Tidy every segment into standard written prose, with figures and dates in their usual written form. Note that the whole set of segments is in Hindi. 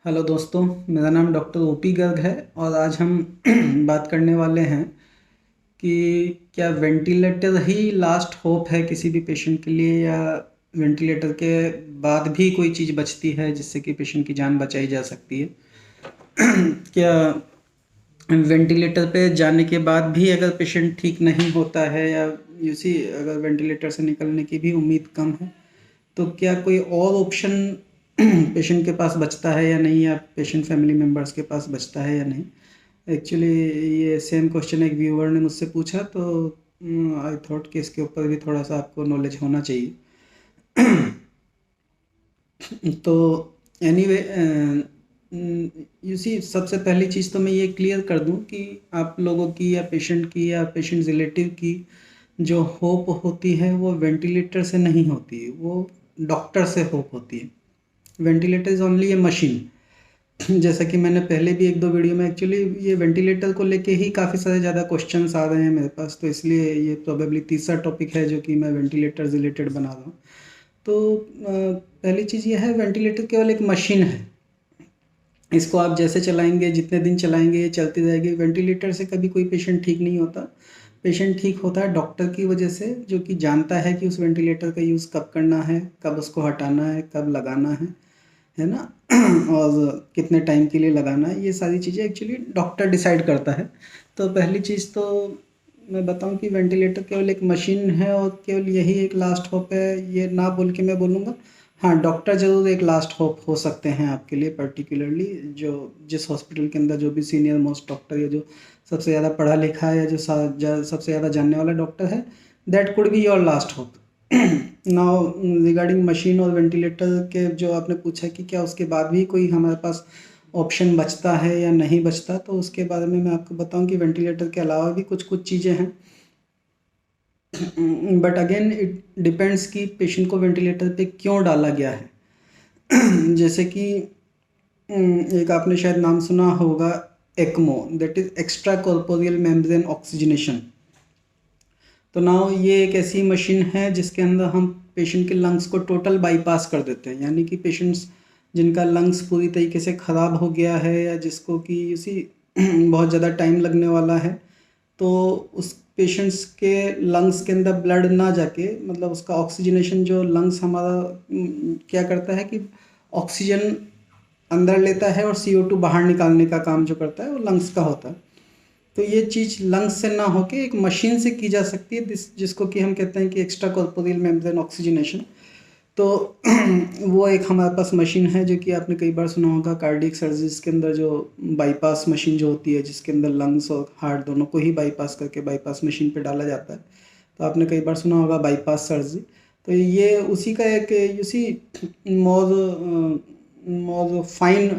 हेलो दोस्तों, मेरा नाम डॉक्टर ओपी गर्ग है और आज हम बात करने वाले हैं कि क्या वेंटिलेटर ही लास्ट होप है किसी भी पेशेंट के लिए, या वेंटिलेटर के बाद भी कोई चीज़ बचती है जिससे कि पेशेंट की जान बचाई जा सकती है। क्या वेंटिलेटर पे जाने के बाद भी अगर पेशेंट ठीक नहीं होता है, या अगर वेंटिलेटर से निकलने की भी उम्मीद कम है, तो क्या कोई और ऑप्शन पेशेंट के पास बचता है या नहीं, या पेशेंट फैमिली मेम्बर्स के पास बचता है या नहीं। एक्चुअली ये सेम क्वेश्चन एक व्यूअर ने मुझसे पूछा, तो आई थॉट कि इसके ऊपर भी थोड़ा सा आपको नॉलेज होना चाहिए। तो एनीवे, सबसे पहली चीज़ तो मैं ये क्लियर कर दूं कि आप लोगों की या पेशेंट रिलेटिव की जो होप होती है वो वेंटिलेटर से नहीं होती है, वो डॉक्टर से होप होती है। Ventilator is only A machine. जैसा कि मैंने पहले भी एक दो वीडियो में, एक्चुअली ये वेंटिलेटर को लेके ही काफ़ी सारे ज़्यादा क्वेश्चंस आ रहे हैं मेरे पास, तो इसलिए ये प्रोबेबली तीसरा टॉपिक है जो कि मैं वेंटिलेटर रिलेटेड बना रहा हूँ। तो पहली चीज़ ये है, वेंटिलेटर केवल एक मशीन है। इसको आप जैसे चलाएंगे, जितने दिन चलाएंगे ये चलती रहेगी। वेंटिलेटर से कभी कोई पेशेंट ठीक नहीं होता। पेशेंट ठीक होता है डॉक्टर की वजह से, जो कि जानता है कि उस वेंटिलेटर का यूज़ कब करना है, कब उसको हटाना है, कब लगाना है ना। और कितने टाइम के लिए लगाना है, ये सारी चीज़ें एक्चुअली डॉक्टर डिसाइड करता है। तो पहली चीज़ तो मैं बताऊं कि वेंटिलेटर केवल एक मशीन है और केवल यही एक लास्ट होप है, ये ना बोल के मैं बोलूँगा हाँ, डॉक्टर ज़रूर एक लास्ट होप हो सकते हैं आपके लिए, पर्टिकुलरली जो जिस हॉस्पिटल के अंदर जो भी सीनियर मोस्ट डॉक्टर, या जो सबसे ज़्यादा पढ़ा लिखा है, या जो सबसे ज़्यादा जानने वाला डॉक्टर है, that could be your last hope. Now regarding machine और वेंटिलेटर के जो आपने पूछा कि क्या उसके बाद भी कोई हमारे पास ऑप्शन बचता है या नहीं बचता, तो उसके बारे में मैं आपको बताऊं कि वेंटिलेटर के अलावा भी कुछ कुछ चीज़ें हैं। बट अगेन इट डिपेंड्स कि पेशेंट को वेंटिलेटर पे क्यों डाला गया है। जैसे कि एक आपने शायद नाम सुना होगा, ECMO, that is extra corporeal membrane oxygenation. तो नाउ ये एक ऐसी मशीन है जिसके अंदर हम पेशेंट के लंग्स को टोटल बाईपास कर देते हैं, यानी कि पेशेंट्स जिनका लंग्स पूरी तरीके से ख़राब हो गया है, या जिसको कि बहुत ज़्यादा टाइम लगने वाला है, तो उस पेशेंट्स के लंग्स के अंदर ब्लड ना जाके, मतलब उसका ऑक्सीजनेशन, जो लंग्स हमारा क्या करता है कि ऑक्सीजन अंदर लेता है और CO2 बाहर निकालने का काम जो करता है वो लंग्स का होता है। तो ये चीज़ लंग्स से ना होके एक मशीन से की जा सकती है, जिसको कि हम कहते हैं कि एक्स्ट्रा कॉर्पोरियल मेम्ब्रेन ऑक्सीजनेशन। तो वो एक हमारे पास मशीन है जो कि आपने कई बार सुना होगा कार्डियक सर्जरीज के अंदर, जो बाईपास मशीन जो होती है, जिसके अंदर लंग्स और हार्ट दोनों को ही बाईपास करके बाईपास मशीन पे डाला जाता है। तो आपने कई बार सुना होगा बाईपास सर्जरी। तो ये उसी का एक मोर मोर फाइन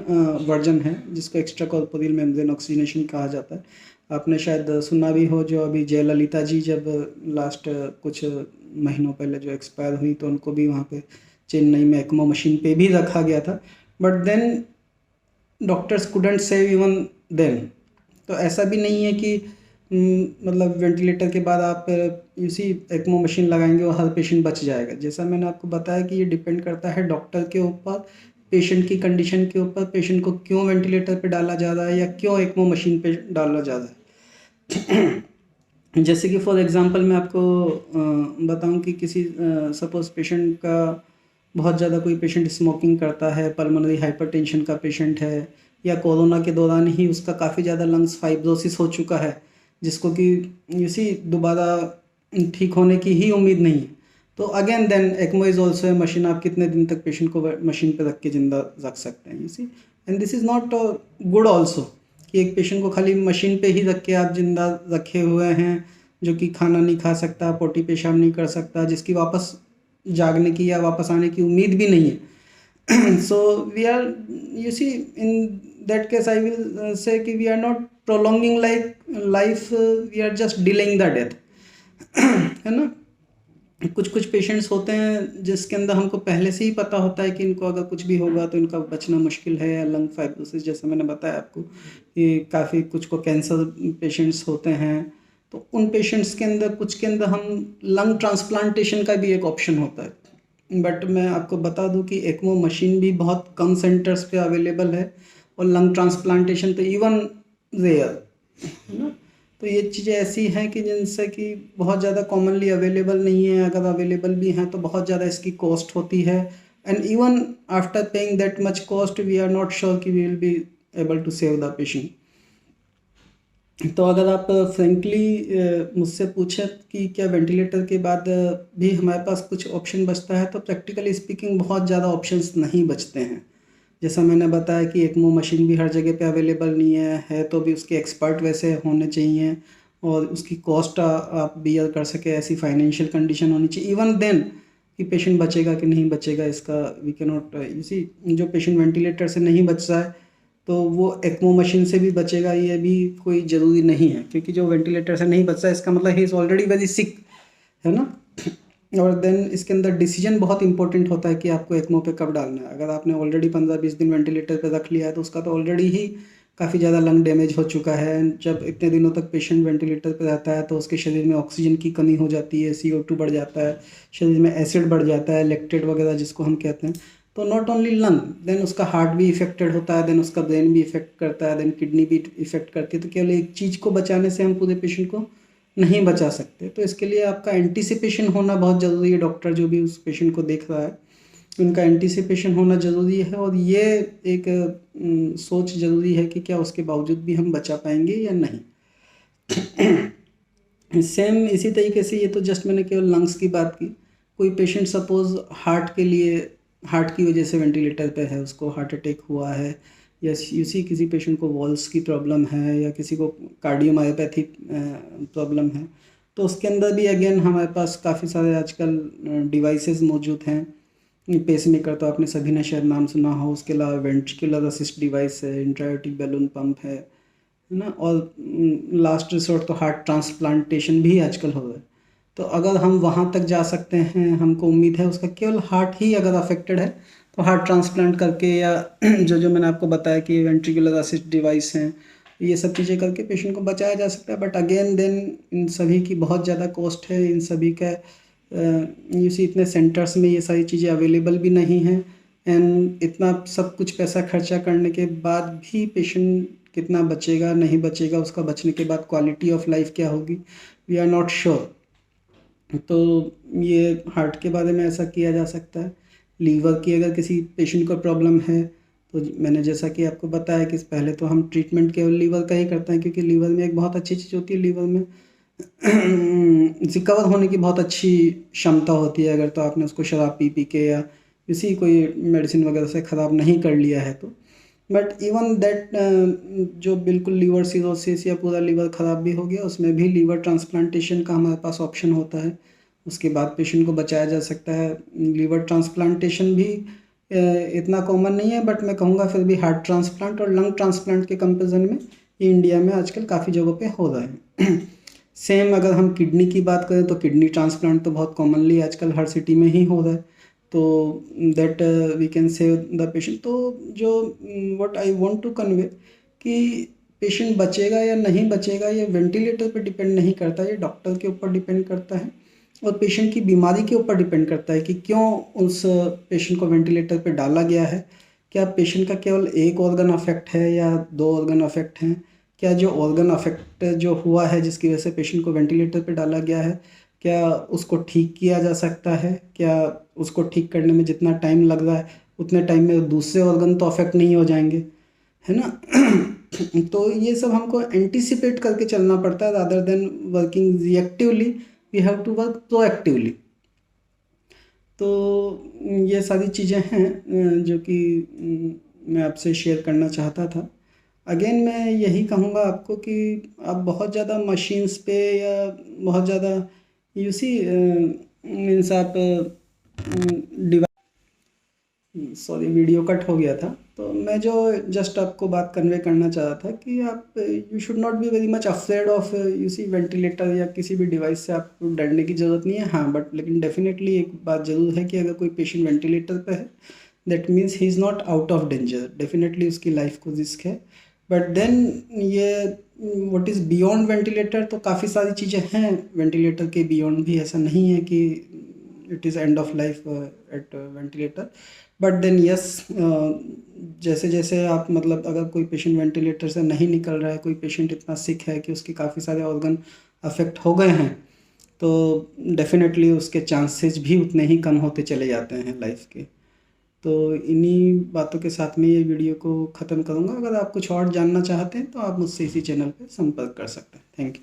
वर्जन है, जिसको एक्स्ट्रा कॉर्पोरियल मेम्ब्रेन ऑक्सीजनेशन कहा जाता है। आपने शायद सुना भी हो, जो अभी जयललिता जी जब लास्ट कुछ महीनों पहले जो एक्सपायर हुई, तो उनको भी वहाँ पे चेन्नई में एक्मो मशीन पे भी रखा गया था। But then doctors couldn't save even then. तो ऐसा भी नहीं है कि मतलब वेंटिलेटर के बाद आप एक्मो मशीन लगाएंगे और हर पेशेंट बच जाएगा। जैसा मैंने आपको बताया कि ये डिपेंड करता है डॉक्टर के ऊपर, पेशेंट की कंडीशन के ऊपर, पेशेंट को क्यों वेंटिलेटर पे डाला जा रहा है या क्यों एक्मो मशीन पे डाला जा रहा है। जैसे कि फॉर एग्जांपल मैं आपको बताऊं कि किसी सपोज पेशेंट का बहुत ज़्यादा, कोई पेशेंट स्मोकिंग करता है, पल्मोनरी हाइपरटेंशन का पेशेंट है, या कोरोना के दौरान ही उसका काफ़ी ज़्यादा लंग्स फाइब्रोसिस हो चुका है, जिसको कि दोबारा ठीक होने की ही उम्मीद नहीं है। तो again then ECMO is also a machine. आप कितने दिन तक पेशेंट को मशीन पर रख के ज़िंदा रख सकते हैं, and this is not good also, कि एक पेशेंट को खाली मशीन पे ही रख के आप जिंदा रखे हुए हैं, जो कि खाना नहीं खा सकता, पोटी पेशाब नहीं कर सकता, जिसकी वापस जागने की या वापस आने की उम्मीद भी नहीं है। So we are, in that case I will say कि we are not prolonging life, we are just delaying the death. है ना। कुछ कुछ पेशेंट्स होते हैं जिसके अंदर हमको पहले से ही पता होता है कि इनको अगर कुछ भी होगा तो इनका बचना मुश्किल है, या लंग फाइब्रोसिस, जैसे मैंने बताया आपको कि काफ़ी कुछ को कैंसर पेशेंट्स होते हैं, तो उन पेशेंट्स के अंदर कुछ के अंदर हम लंग ट्रांसप्लांटेशन का भी एक ऑप्शन होता है। बट मैं आपको बता दूं कि एक्मो मशीन भी बहुत कम सेंटर्स पे अवेलेबल है, और लंग ट्रांसप्लांटेशन तो इवन रेयर है ना। तो ये चीज़ें ऐसी हैं कि जिनसे कि बहुत ज़्यादा कॉमनली अवेलेबल नहीं है, अगर अवेलेबल भी हैं तो बहुत ज़्यादा इसकी कॉस्ट होती है, and even after paying that much cost we are not sure कि we will be able to save the patient. तो अगर आप फ्रेंकली मुझसे पूछें कि क्या वेंटिलेटर के बाद भी हमारे पास कुछ ऑप्शन बचता है, तो प्रैक्टिकली स्पीकिंग बहुत ज़्यादा ऑप्शंस नहीं बचते हैं। जैसा मैंने बताया कि एक्मो मशीन भी हर जगह पे अवेलेबल नहीं है तो भी उसके एक्सपर्ट वैसे होने चाहिए, और उसकी कॉस्ट आप बियर कर सके, ऐसी फाइनेंशियल कंडीशन होनी चाहिए। इवन देन कि पेशेंट बचेगा कि नहीं बचेगा, इसका we can not you see. जो पेशेंट वेंटिलेटर से नहीं बच रहा है तो वो एक्मो मशीन से भी बचेगा, ये भी कोई ज़रूरी नहीं है, क्योंकि जो वेंटिलेटर से नहीं बच रहा है इसका मतलब he is already very sick, है ना। और देन इसके अंदर डिसीजन बहुत इंपॉर्टेंट होता है कि आपको एक्मो पे कब डालना है। अगर आपने ऑलरेडी 15-20 दिन वेंटिलेटर पे रख लिया है तो उसका तो ऑलरेडी ही काफ़ी ज़्यादा लंग डैमेज हो चुका है। जब इतने दिनों तक पेशेंट वेंटिलेटर पे रहता है तो उसके शरीर में ऑक्सीजन की कमी हो जाती है, CO2 बढ़ जाता है, शरीर में एसिड बढ़ जाता है, लैक्टेट वगैरह जिसको हम कहते हैं। तो नॉट ओनली लंग, देन उसका हार्ट भी इफेक्टेड होता है, देन उसका ब्रेन भी इफेक्ट करता है, देन किडनी भी इफेक्ट करती है। तो केवल एक चीज़ को बचाने से हम पूरे पेशेंट को नहीं बचा सकते। तो इसके लिए आपका एंटीसिपेशन होना बहुत ज़रूरी है। डॉक्टर जो भी उस पेशेंट को देख रहा है उनका एंटीसिपेशन होना ज़रूरी है, और ये एक सोच ज़रूरी है कि क्या उसके बावजूद भी हम बचा पाएंगे या नहीं। सेम इसी तरीके से, ये तो जस्ट मैंने केवल लंग्स की बात की। कोई पेशेंट सपोज हार्ट के लिए, हार्ट की वजह से वेंटिलेटर पे है, उसको हार्ट अटैक हुआ है, या इसी किसी पेशेंट को वॉल्स की प्रॉब्लम है, या किसी को कार्डियोमायोपैथी प्रॉब्लम है, तो उसके अंदर भी अगेन हमारे पास काफ़ी सारे आजकल डिवाइसेस मौजूद हैं। पेसमेकर तो आपने सभी ने शायद नाम सुना हो, उसके अलावा वेंट्रिकुलर असिस्ट डिवाइस है, इंट्रायोटिक बैलून पंप है ना, और लास्ट रिसोर्ट तो हार्ट ट्रांसप्लांटेशन भी आजकल हो रहा है। तो अगर हम वहाँ तक जा सकते हैं, हमको उम्मीद है उसका केवल हार्ट ही अगर अफेक्टेड है तो हार्ट ट्रांसप्लांट करके, या जो जो मैंने आपको बताया कि वेंट्रिकुलर असिस्ट डिवाइस हैं, ये सब चीज़ें करके पेशेंट को बचाया जा सकता है। बट अगेन देन इन सभी की बहुत ज़्यादा कॉस्ट है, इन सभी का यूसी इतने सेंटर्स में ये सारी चीज़ें अवेलेबल भी नहीं हैं, एंड इतना सब कुछ पैसा खर्चा करने के बाद भी पेशेंट कितना बचेगा नहीं बचेगा, उसका बचने के बाद क्वालिटी ऑफ लाइफ क्या होगी, वी आर नॉट श्योर। तो ये हार्ट के बारे में ऐसा किया जा सकता है। लीवर की अगर किसी पेशेंट को प्रॉब्लम है तो मैंने जैसा कि आपको बताया कि पहले तो हम ट्रीटमेंट केवल लीवर का ही करते हैं, क्योंकि लीवर में एक बहुत अच्छी चीज़ होती है, लीवर में रिकवर होने की बहुत अच्छी क्षमता होती है, अगर तो आपने उसको शराब पी पी के या किसी कोई मेडिसिन वगैरह से ख़राब नहीं कर लिया है तो। बट इवन दैट जो बिल्कुल लीवर सिरोसिस या पूरा लीवर ख़राब भी हो गया, उसमें भी लीवर ट्रांसप्लांटेशन का हमारे पास ऑप्शन होता है, उसके बाद पेशेंट को बचाया जा सकता है। लीवर ट्रांसप्लांटेशन भी इतना कॉमन नहीं है, बट मैं कहूँगा फिर भी हार्ट ट्रांसप्लांट और लंग ट्रांसप्लांट के कंपेरिजन में ये इंडिया में आजकल काफ़ी जगहों पे हो रहा है। सेम अगर हम किडनी की बात करें तो किडनी ट्रांसप्लांट तो बहुत कॉमनली आजकल हर सिटी में ही हो रहा है, तो that we can save the patient. तो जो what I want to convey कि पेशेंट बचेगा या नहीं बचेगा ये वेंटिलेटर पे डिपेंड नहीं करता, ये डॉक्टर के ऊपर डिपेंड करता है, और पेशेंट की बीमारी के ऊपर डिपेंड करता है कि क्यों उस पेशेंट को वेंटिलेटर पे डाला गया है। क्या पेशेंट का केवल एक ऑर्गन अफेक्ट है या 2 ऑर्गन अफेक्ट हैं? क्या जो ऑर्गन अफेक्ट जो हुआ है जिसकी वजह से पेशेंट को वेंटिलेटर पे डाला गया है, क्या उसको ठीक किया जा सकता है? क्या उसको ठीक करने में जितना टाइम लग रहा है उतने टाइम में दूसरे ऑर्गन तो अफेक्ट नहीं हो जाएंगे, है ना। तो ये सब हमको एंटिसिपेट करके चलना पड़ता है, rather than working reactively, we have to work proactively. तो ये सारी चीज़ें हैं जो कि मैं आपसे शेयर करना चाहता था। अगेन मैं यही कहूँगा आपको कि आप बहुत ज़्यादा मशीन्स पे या बहुत ज़्यादा यूसी मीन्स आप सॉरी वीडियो कट हो गया था। तो मैं जो जस्ट आपको बात कन्वे करना चाह रहा था कि आप you should not be very much afraid of UC ventilator या किसी भी डिवाइस से आपको डरने की ज़रूरत नहीं है। हाँ, बट लेकिन डेफिनेटली एक बात ज़रूर है कि अगर कोई पेशेंट वेंटिलेटर पे है that means he is not out of danger, definitely उसकी लाइफ को रिस्क है। बट देन ये व्हाट इज़ बियॉन्ड वेंटिलेटर, तो काफ़ी सारी चीज़ें हैं वेंटिलेटर के बियॉन्ड भी, ऐसा नहीं है कि it is end of life at ventilator. But then yes, जैसे जैसे आप मतलब अगर कोई पेशेंट वेंटिलेटर से नहीं निकल रहा है, कोई पेशेंट इतना सिक है कि उसके काफ़ी सारे ऑर्गन अफेक्ट हो गए हैं, तो डेफिनेटली उसके चांसेस भी उतने ही कम होते चले जाते हैं लाइफ के। तो इन्हीं बातों के साथ में ये वीडियो को ख़त्म करूँगा। अगर आप कुछ और जानना चाहते हैं तो आप मुझसे इसी चैनल पे संपर्क कर सकते हैं। Thank you.